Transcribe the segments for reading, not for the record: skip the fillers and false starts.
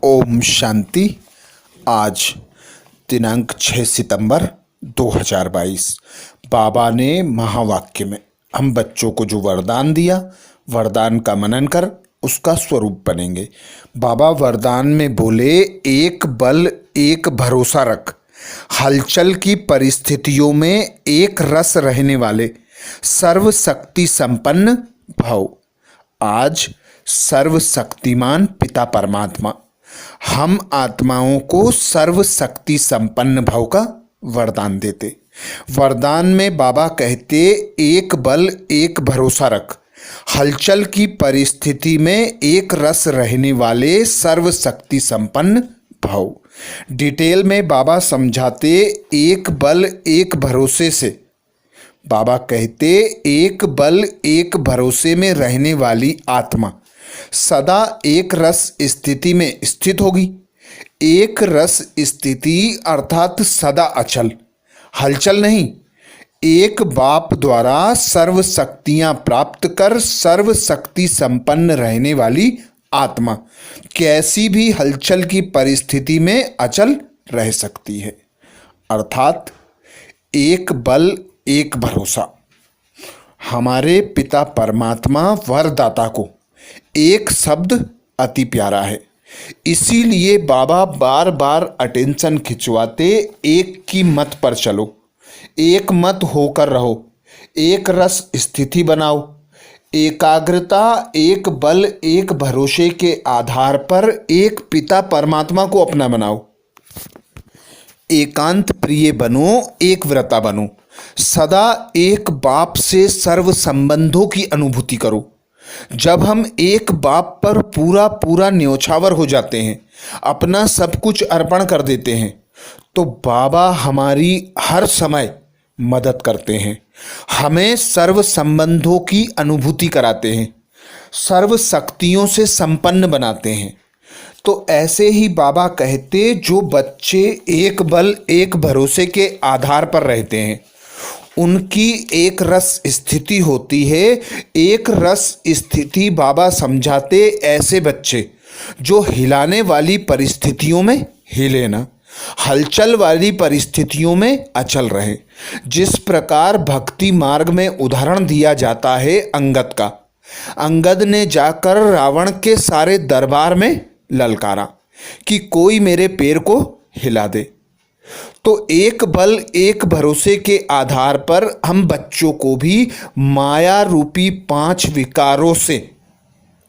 ओम शांति। आज दिनांक 6 सितंबर 2022 बाबा ने महावाक्य में हम बच्चों को जो वरदान दिया, वरदान का मनन कर उसका स्वरूप बनेंगे। बाबा वरदान में बोले, एक बल एक भरोसा रख, हलचल की परिस्थितियों में एक रस रहने वाले, सर्वशक्ति संपन्न भव। आज सर्वशक्तिमान पिता परमात्मा हम आत्माओं को सर्वशक्ति संपन्न भव का वरदान देते। वरदान में बाबा कहते, एक बल एक भरोसा रख, हलचल की परिस्थिति में एक रस रहने वाले, सर्वशक्ति संपन्न भव। डिटेल में बाबा समझाते, एक बल एक भरोसे से बाबा कहते, एक बल एक भरोसे में रहने वाली आत्मा सदा एक रस स्थिति में स्थित होगी। एक रस स्थिति अर्थात सदा अचल, हलचल नहीं। एक बाप द्वारा सर्व शक्तियां प्राप्त कर सर्वशक्ति संपन्न रहने वाली आत्मा कैसी भी हलचल की परिस्थिति में अचल रह सकती है। अर्थात एक बल एक भरोसा। हमारे पिता परमात्मा वरदाता को एक शब्द अति प्यारा है, इसीलिए बाबा बार बार अटेंशन खिंचवाते, एक की मत पर चलो, एक मत होकर रहो, एक रस स्थिति बनाओ। एकाग्रता एक बल एक भरोसे के आधार पर एक पिता परमात्मा को अपना बनाओ। एकांत प्रिय बनो, एक व्रता बनो। सदा एक बाप से सर्व संबंधों की अनुभूति करो। जब हम एक बाप पर पूरा पूरा न्योछावर हो जाते हैं, अपना सब कुछ अर्पण कर देते हैं, तो बाबा हमारी हर समय मदद करते हैं, हमें सर्व संबंधों की अनुभूति कराते हैं, सर्व शक्तियों से संपन्न बनाते हैं। तो ऐसे ही बाबा कहते, जो बच्चे एक बल एक भरोसे के आधार पर रहते हैं, उनकी एक रस स्थिति होती है। एक रस स्थिति बाबा समझाते, ऐसे बच्चे जो हिलाने वाली परिस्थितियों में हिले ना, हलचल वाली परिस्थितियों में अचल रहे। जिस प्रकार भक्ति मार्ग में उदाहरण दिया जाता है अंगद का। अंगद ने जाकर रावण के सारे दरबार में ललकारा कि कोई मेरे पैर को हिला दे। तो एक बल एक भरोसे के आधार पर हम बच्चों को भी माया रूपी 5 विकारों से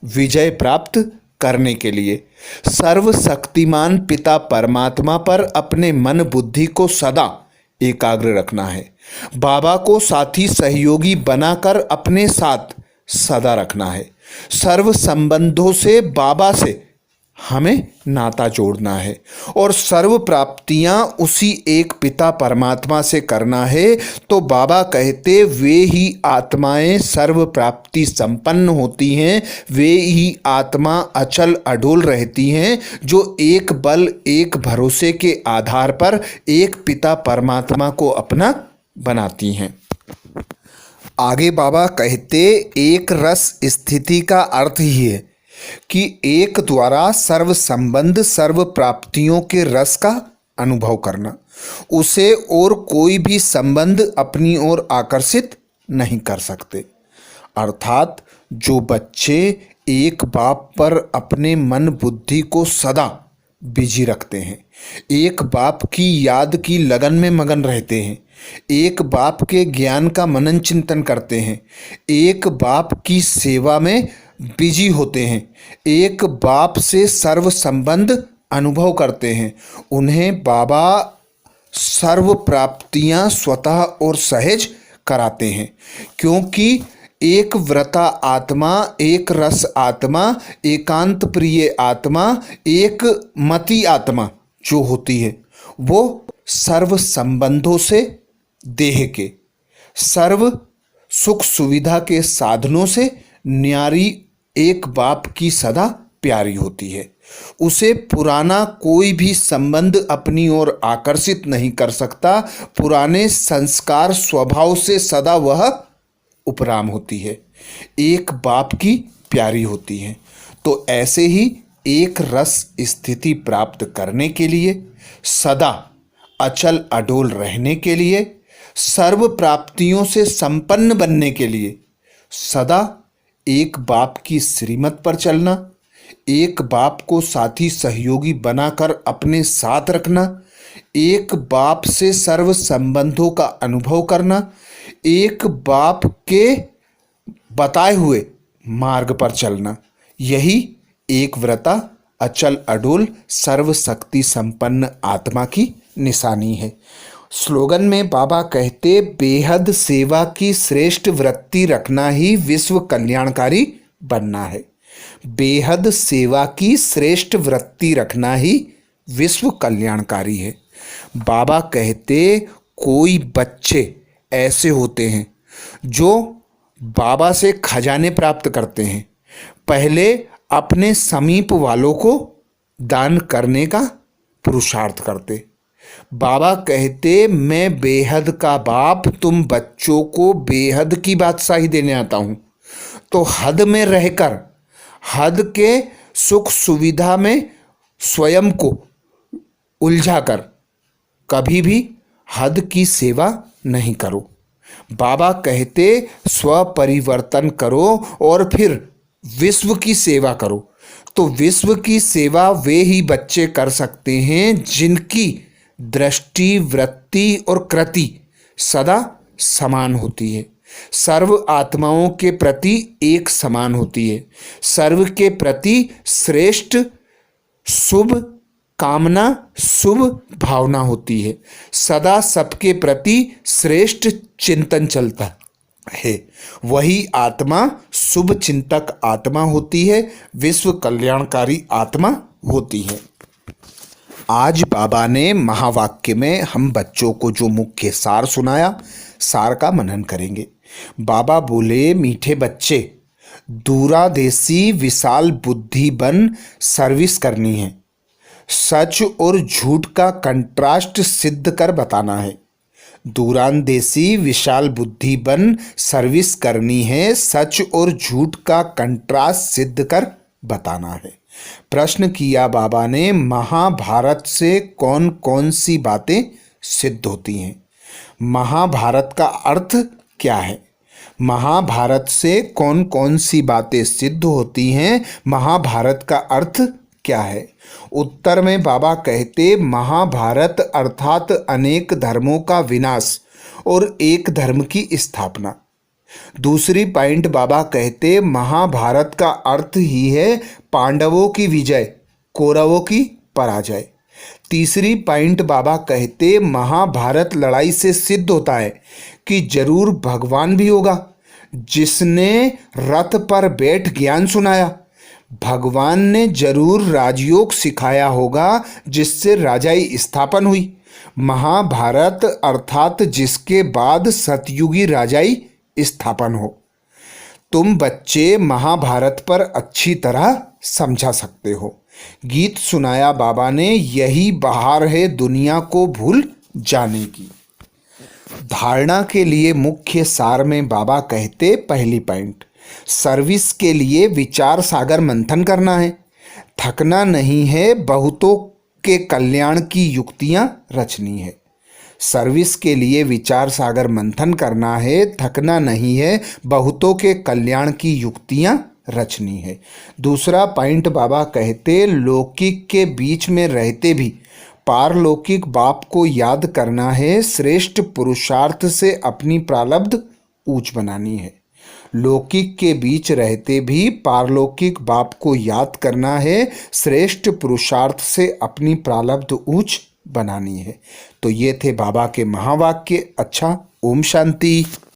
विजय प्राप्त करने के लिए सर्वशक्तिमान पिता परमात्मा पर अपने मन बुद्धि को सदा एकाग्र रखना है। बाबा को साथी सहयोगी बनाकर अपने साथ सदा रखना है। सर्व संबंधों से बाबा से हमें नाता जोड़ना है और सर्व प्राप्तियां उसी एक पिता परमात्मा से करना है। तो बाबा कहते, वे ही आत्माएं सर्व प्राप्ति संपन्न होती हैं, वे ही आत्मा अचल अडोल रहती हैं, जो एक बल एक भरोसे के आधार पर एक पिता परमात्मा को अपना बनाती हैं। आगे बाबा कहते, एक रस स्थिति का अर्थ ही है कि एक द्वारा सर्व संबंध सर्व प्राप्तियों के रस का अनुभव करना। उसे और कोई भी संबंध अपनी ओर आकर्षित नहीं कर सकते। अर्थात जो बच्चे एक बाप पर अपने मन बुद्धि को सदा बिजी रखते हैं, एक बाप की याद की लगन में मगन रहते हैं, एक बाप के ज्ञान का मनन चिंतन करते हैं, एक बाप की सेवा में बिजी होते हैं, एक बाप से सर्व संबंध अनुभव करते हैं, उन्हें बाबा सर्व प्राप्तियां स्वतः और सहज कराते हैं। क्योंकि एक व्रता आत्मा, एक रस आत्मा, एकांत प्रिय आत्मा, एक मति आत्मा जो होती है, वो सर्व संबंधों से, देह के सर्व सुख सुविधा के साधनों से न्यारी एक बाप की सदा प्यारी होती है। उसे पुराना कोई भी संबंध अपनी ओर आकर्षित नहीं कर सकता। पुराने संस्कार स्वभाव से सदा वह उपराम होती है, एक बाप की प्यारी होती है। तो ऐसे ही एक रस स्थिति प्राप्त करने के लिए, सदा अचल अडोल रहने के लिए, सर्व प्राप्तियों से संपन्न बनने के लिए, सदा एक बाप की श्रीमत पर चलना, एक बाप को साथी सहयोगी बनाकर अपने साथ रखना, एक बाप से सर्व संबंधों का अनुभव करना, एक बाप के बताए हुए मार्ग पर चलना, यही एक व्रता अचल अडोल सर्वशक्ति संपन्न आत्मा की निशानी है। स्लोगन में बाबा कहते, बेहद सेवा की श्रेष्ठ वृत्ति रखना ही विश्व कल्याणकारी बनना है। बेहद सेवा की श्रेष्ठ वृत्ति रखना ही विश्व कल्याणकारी है। बाबा कहते, कोई बच्चे ऐसे होते हैं जो बाबा से खजाने प्राप्त करते हैं, पहले अपने समीप वालों को दान करने का पुरुषार्थ करते। बाबा कहते, मैं बेहद का बाप तुम बच्चों को बेहद की बादशाही देने आता हूँ, तो हद में रहकर हद के सुख सुविधा में स्वयं को उलझाकर कभी भी हद की सेवा नहीं करो। बाबा कहते, स्वपरिवर्तन करो और फिर विश्व की सेवा करो। तो विश्व की सेवा वे ही बच्चे कर सकते हैं जिनकी दृष्टि, वृत्ति और कृति सदा समान होती है, सर्व आत्माओं के प्रति एक समान होती है, सर्व के प्रति श्रेष्ठ शुभ कामना, शुभ भावना होती है, सदा सबके प्रति श्रेष्ठ चिंतन चलता है। वही आत्मा शुभ चिंतक आत्मा होती है, विश्व कल्याणकारी आत्मा होती है। आज बाबा ने महावाक्य में हम बच्चों को जो मुख्य सार सुनाया, सार का मनन करेंगे। बाबा बोले, मीठे बच्चे, दूरादेशी विशाल बुद्धि बन सर्विस करनी है। सच और झूठ का कंट्रास्ट सिद्ध कर बताना है। दूरांदेशी विशाल बुद्धि बन सर्विस करनी है, सच और झूठ का कंट्रास्ट सिद्ध कर बताना है। प्रश्न किया बाबा ने, महाभारत से कौन कौन सी बातें सिद्ध होती हैं? महाभारत का अर्थ क्या है? महाभारत से कौन कौन सी बातें सिद्ध होती हैं? महाभारत का अर्थ क्या है? उत्तर में बाबा कहते, महाभारत अर्थात अनेक धर्मों का विनाश और एक धर्म की स्थापना। दूसरी पॉइंट बाबा कहते, महाभारत का अर्थ ही है पांडवों की विजय, कौरवों की पराजय। तीसरी पॉइंट बाबा कहते, महाभारत लड़ाई से सिद्ध होता है कि जरूर भगवान भी होगा जिसने रथ पर बैठ ज्ञान सुनाया। भगवान ने जरूर राजयोग सिखाया होगा जिससे राजाई स्थापन हुई। महाभारत अर्थात जिसके बाद सतयुगी राजाई स्थापन हो। तुम बच्चे महाभारत पर अच्छी तरह समझा सकते हो। गीत सुनाया बाबा ने, यही बहार है दुनिया को भूल जाने की। धारणा के लिए मुख्य सार में बाबा कहते, पहली पॉइंट, सर्विस के लिए विचार सागर मंथन करना है, थकना नहीं है, बहुतों के कल्याण की युक्तियां रचनी है। सर्विस के लिए विचार सागर मंथन करना है, थकना नहीं है, बहुतों के कल्याण की युक्तियां रचनी है। दूसरा पॉइंट बाबा कहते, लौकिक के बीच में रहते भी पारलौकिक बाप को याद करना है, श्रेष्ठ पुरुषार्थ से अपनी प्रारब्ध ऊंच बनानी है। लौकिक के बीच रहते भी पारलौकिक बाप को याद करना है, श्रेष्ठ पुरुषार्थ से अपनी प्रारब्ध ऊंच बनानी है। तो ये थे बाबा के महावाक्य। अच्छा, ओम शांति।